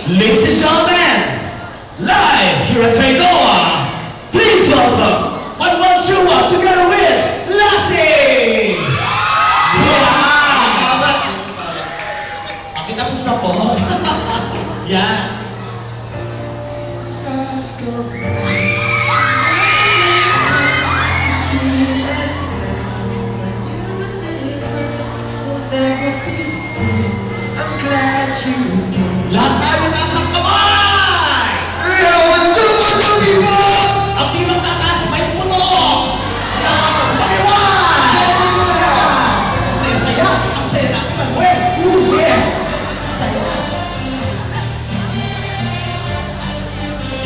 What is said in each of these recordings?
Ladies and gentlemen, live here at Traygoa, please welcome 112 together with Lassie! Yeah! Bakit tapos na po? Yan. Lahat tayo nasa kamay! Ang di magtataas may puno! Paliwan! Saya-saya! Ang saya natin Manuel! Yeah! Saya!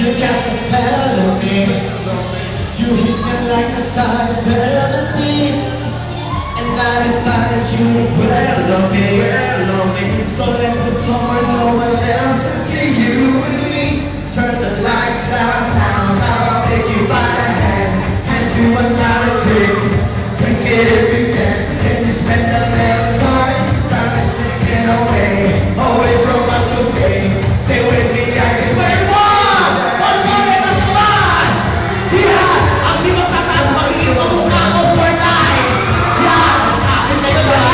You cast a spell on me. You hit me like the sky fell on me. And I decided you well on me. So let's go somewhere no one else can see you and me. Turn the lights out now, I'll take you by the hand. Hand you another drink, drink it if you can. Can you spend a little time, time is sneaking away from us, so stay with me, I can wait one let us pass. Yeah, ang di magtataas, mag-iiwan mo na ako for life. Yeah, akin kayo na.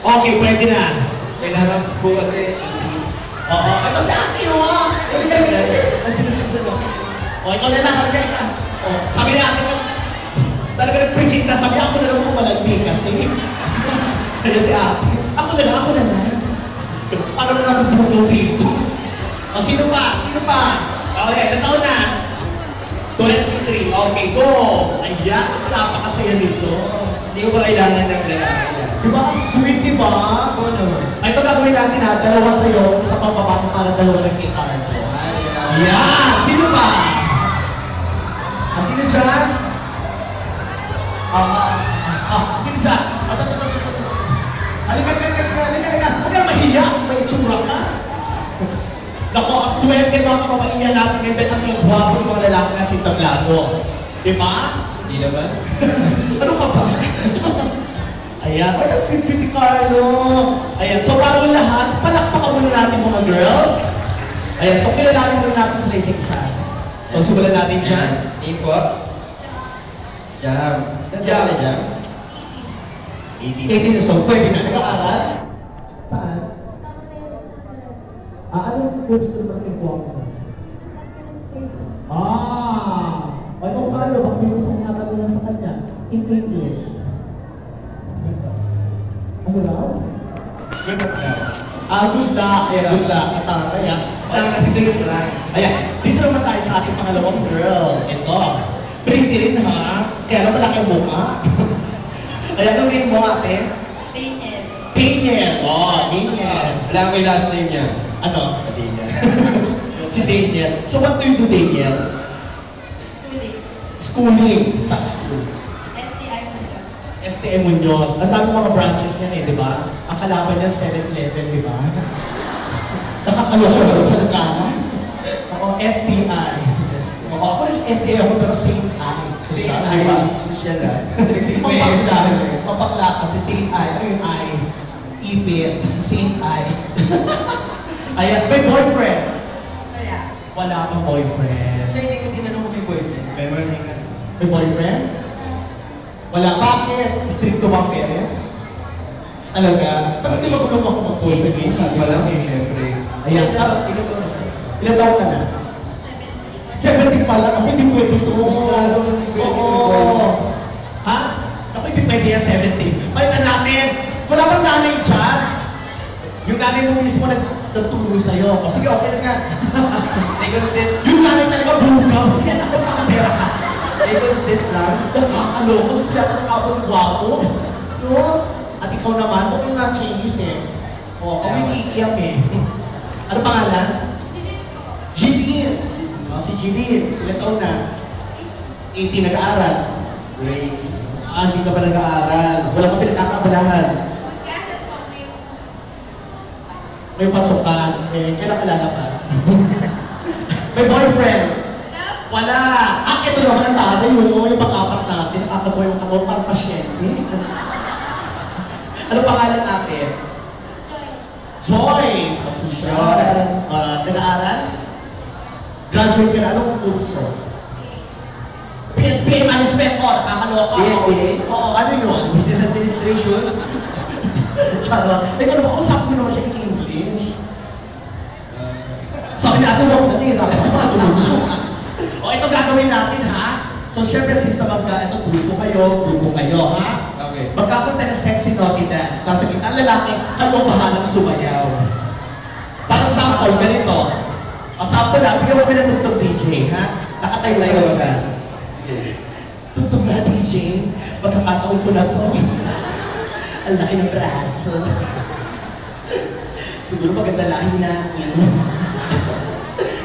Okay, pwede na. Kailangan po kasi Oo, ito sa akin, oh. O, ikaw na lang, mag-check ka. O, sabi na akin, talaga nag-presenta, sabi ako na lang kung malagbi kasi. Kaya si ate, ako na lang. Paano na lang pumunto dito? O, sino pa? Okay, ilang taon na? 23, okay, go! Ayan, napakasaya nito. hindi ko ba kailangan ng lalaki. Diba ang sweet, diba? Oo naman. Ay, ito gagawin natin ha, dalawa sa'yo, sa pampapako para dalawa ng kikarto. Yeah! Sino ba? Sino dyan? Sino dyan? Halika. Huwag ka na mahiya, may itsura ka. Naku, ang swerte mga kapamaiya natin ngayon dahil ang yung guwapo ng mga lalaki na si Tablado. Diba? Hindi naman. Ano ka ba? Ayan. Ay, sweet ni Carlo. Ayan. So, bago lahat, palakpakan muna natin mga girls. Ayan. So, kilalanin muna natin sila isa-isa. So, simulan natin dyan. Team po. Jam. Jam. 18 years old. Pwede na. Nag-aaral? Saan? Anong gusto natin po ako? Ano paano? Bakit pinusong natagunan sa kanya? In English. Ano raw? Good luck daw. Good luck. Good luck. Ayan. Basta kasi days lang. Ayan. Dito naman tayo sa ating pangalawang girl. Ito. Pretty rin ha. Kaya lang malaki ang mukha. Ayan, ang name mo ate? Daniel. Daniel. Oh, Daniel. Wala ko yung last name niya. Ano? Daniel. Si Daniel. So what do you do, Daniel? Schooling. Schooling. Sa school. STI Munoz. STM Munoz. Ang dami mga branches niyan di ba? Ang kalaban niyan, 7-Eleven, di ba? Nakakaloka sa nagkanan. Oo, STI. Oo, ako rin STI ako, pero St. I. Social, di ba? Social lang. Papakla kasi St. I. Ano yung I? Ipit. St. I. Ayan, may boyfriend. Wala. Wala akong boyfriend. Kasi hindi ko tinanong kung may boyfriend. Meron ka. May boyfriend? Wala. Bakit? Stricto ba ang parents? Talaga? Ba't hindi matulong ako mag-boyfriend? Hindi pa lang eh, syempre. Ayan. Tapos, ikaw to na siya. Ilan taon ka na? 17 pa lang. Ako hindi pwede ito. Sigurado ka hindi pwede. Oo. Ha? Ako hindi pwede yan 17. Palitan natin. Wala bang nanay dyan? Yung nanay mo mismo nagtulong sa'yo. O sige, okay lang yan. May consent. Yung nanay talaga bukas. Kaya ako kakapera ka. May consent lang. Nakakaloko. Sila ka nakapang gwapo. No? At ikaw naman, huwag yung nga Chinese eh. O, kami iiyak eh. Ano pangalan? Jilin. O, si Jilin. Ilan taon na? 18 nag-aaral. Ray. Ah, hindi ka ba nag-aaral? Wala ka pinagkakabalahan. Magkasat po ako yung... May pasukan. Eh, kailan ka lalabas? May boyfriend. Wala! Ah, ito naman ang tatay yung pang-apat natin. Nakakagawa yung kamot para pasyente. Ano pangalan natin? Joyce! O, si Sean. Nag-aaral? Graduate ka na. Anong kurso? PSBA Management o, nakakaloka. PSBA? Oo, ano yun? Business Administration. Charot. Teka naman, kausapin mo naman siya in English. Sabi natin, daw na nila. O, ito gagawin natin, ha? So, syempre, since na ito, grupo kayo, ha? Okay. Magkakaroon ng sexy naughty dance. Nasa gitna ang lalaki, kayo bahalang sumayaw. Parang sample, ganito. O, sample lang, bigyan mo kami ng tugtog DJ, ha? Nakatayo tayo dyan. Sige. Tugtog na, DJ. Pagkakataon ko na to. Ang laki ng braso. Siguro maganda lahi natin.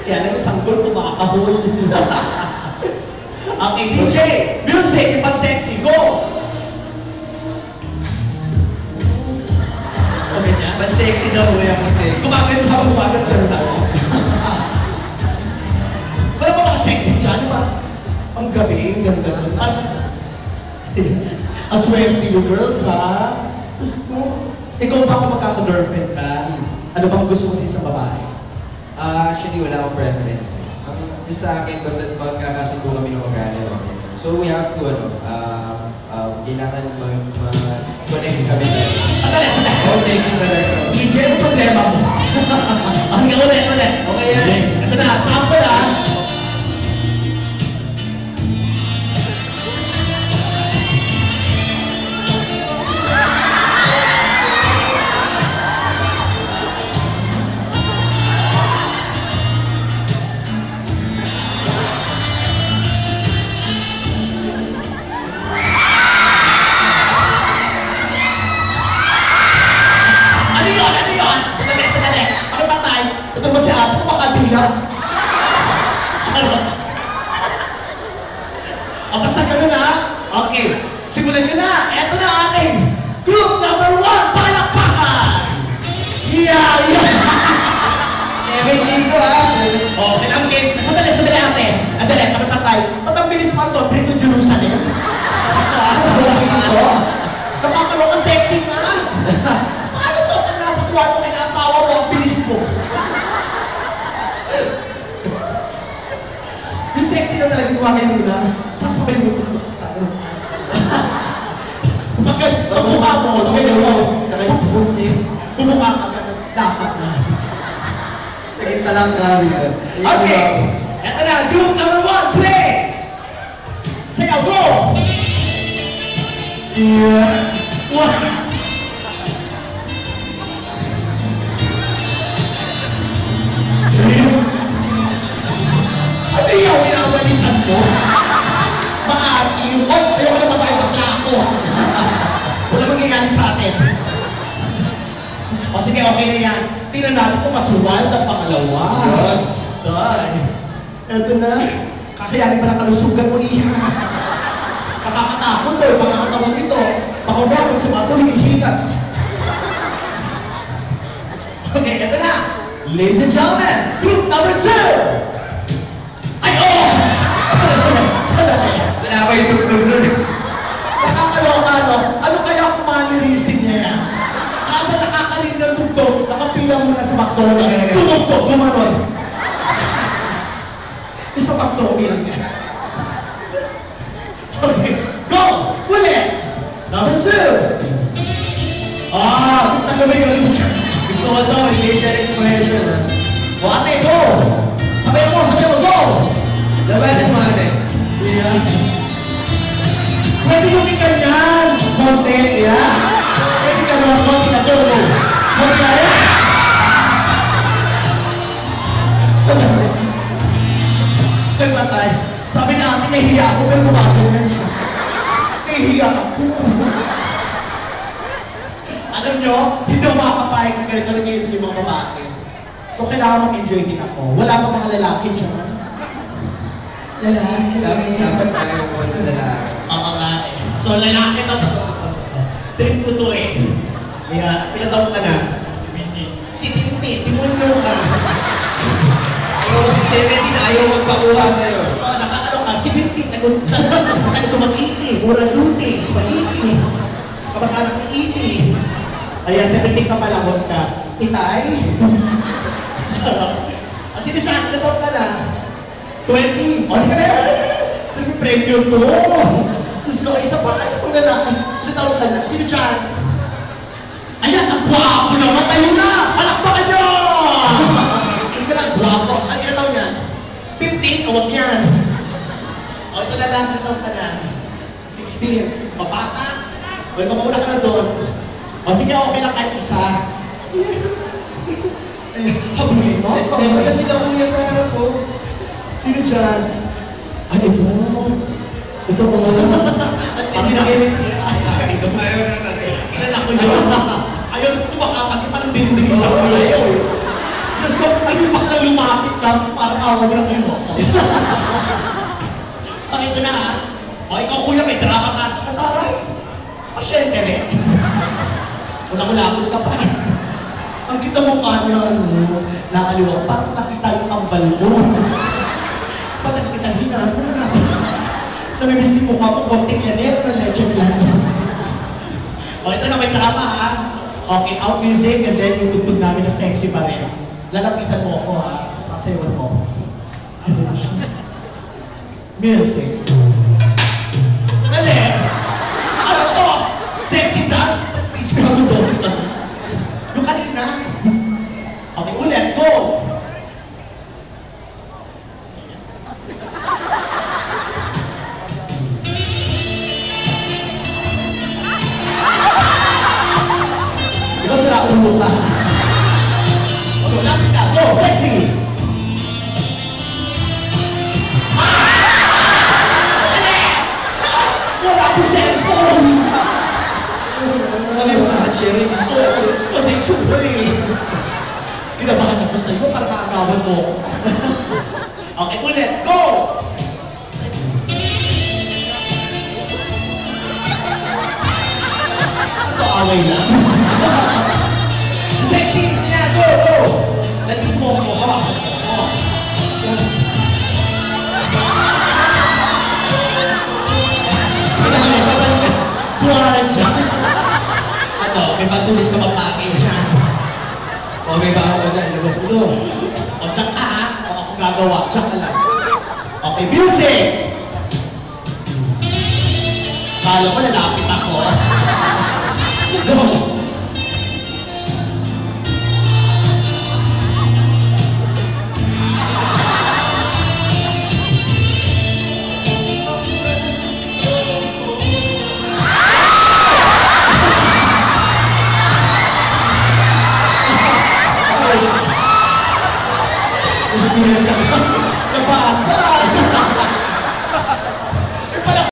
Kaya lang yung sanggol kumakahol. Okay, DJ! Music! Ipan sexy! Go! Okay, dyan? Pan-sexy daw, kuya, pan-sexy. Kumagat sa kumagat ka rin ako. Wala ba mga sexy dyan? Diba? Ang gabi, ganda na. Aswerte you girls, ha? Diyos ko. Ikaw ba kung magkaka-girlfriend ka? Ano bang gusto mo sa isang babae? Actually, wala akong preference. Yung sa akin, basta magkakasundo kami ng ugali. So, we have to, kailangan mag-connect kami tayo. Sandali! Oh, sexy talaga. DJ, ano problema mo? Sige, ulit. Okay yan. Ito na, sample ha. Sandali. Ano ba tayo? Ito mo si ate, kumakabila. Charot. O, basta ganun ha. Okay, simulan nyo na. Eto na ating group number 1, palakpakan! Yeah! Everything ko, ha? O, silang game. Sandali ate. Andali, ano pa tayo? Ba't ang bilis mo ito? Trip to Jerusalem? Nakakaloka sexy nga. Paano to? Pag nasa kwarto kay asawa mo, ang bilis mo. Yung sexy na talaga gumagay mo na, sasabay mo ito sa style. Pag mukha mo, Tsaka yung puti. bumukha ka agad at dapat na. Naging talang kami. Okay, eto na, group number 1, play! Sayaw, go! Yeah. One. Ano yung pinawalisan mo? Maati. What? mangyayari sa atin? O sige, okay na yan. Tingnan natin kung mas wild ang pangalawa. Yun. Doy. Eto na. Kakayanin ba na kalusugan mo, Iha? Nakakatakot, Doy. Pagkakatawag ito. Baka ba kung sumaso, hinihingat. Okay, eto na. Ladies and gentlemen, group number 2. Ay, oh! Sandali. Wala ba yung tugtog nun? Nakakaloka, no? Ano kaya kung manirisin niya yan? Kada nakakarinig ng tugtog, nakapila muna sa McDonald's. Tumugtog, gumanon. Isa McDonald's yan. Okay, go! Ulit! Number 2. Tagamay ka rin siya. Gusto ko to, facial expression. O ate, go! Sabay mo, go! Labasan mo ate. Yeah. Pwede yung ganyan. Konti, yeah. Pwede ka naman konti na to. Konti na yan. Nagmatay. Sabi niya ate, nahihiya ako, pero gumagawin siya. Nahihiya ako. Alam nyo, hindi ako makakapahig na ganito nag-i-enjoy yung mga babae. So, kailangan mag-enjoy din ako. Wala pa mga lalaki dyan. Lalaki. Dapat tayo mo na lalaki. Oo nga eh. So, lalaki to. Trip ko to eh. Kaya, ilang taon ka na? Si Tintin, timunyo ka. Ayaw magpakuha sa'yo. Oo, nakakalo ka. Si Tintin, nag-tumag-iti, muraluti, spaghetti. Kapag-anak ng iti. Kaya, 17 ka palakot ka. Itay. Sarap. Sino siya? Ilang taon ka na? 20. O, di ka na yan. Nag-premium to. Tapos ko, isa pang lalaki. Ilang taon ka na? Sino siya? Ayan, ang gwapo naman. Tayo na! Palakpakan nyo! Hindi ka lang gwapo. Ano ilang taon yan? 15. O, wag yan. O, ito na lang. Ilang taon ka na? 16. Mabata. O, mauna ka na doon. O, sige, okay lang kahit isa. Habulin mo? Dito na sila kuya sa harap ko. Sino dyan? Ay, ito. Ito mo. Ang nakilit. Ay, ito. Kilala ko yun. Ayaw ko tumakapag. Parang dinidiri sa ko. Ayaw. Diyos ko, ayun bakla lumapit lang. Parang awa mo lang kayo. Ang ito na ha. O, ikaw kuya, may drama ka. Kataray. Pasyente rin. Wala-wala ka pa. Ang kita mo ka niya, ano, nakaliwa. Parang nakita yung ambal mo. Parang nakita hinanap. Namimiss yung mukha mo, konting yanero ng leche plan. O, ito na may drama ha. Okay, out music and then yung tugtog namin na sexy pa rin. Lalapitan mo ako ha. Sasayawan mo. Music. Sandali! Ano to? Sexy dance? Please, bago doon. Yung kanina. Okay, ulit. Go! Ikaw sila ulo ka. Okay, lapit ka. Go! Sexy! Wala ko cellphone! Ano sa cherry? Kasi tsura eh. Kinabahan ako sa'yo para maagawan mo. Okay, ulit. Go! Ito, away lang. Sexy! Yeah, go, go! Nandito mo ako. Tuwaran siya. Ano, may pagtulis ka magpake siya. O may baho ka dyan, labas ulo. O, tsak ka ha? O ako gagawa, tsak ka lang. Okay, music! Kala ko lalapit ako. Go!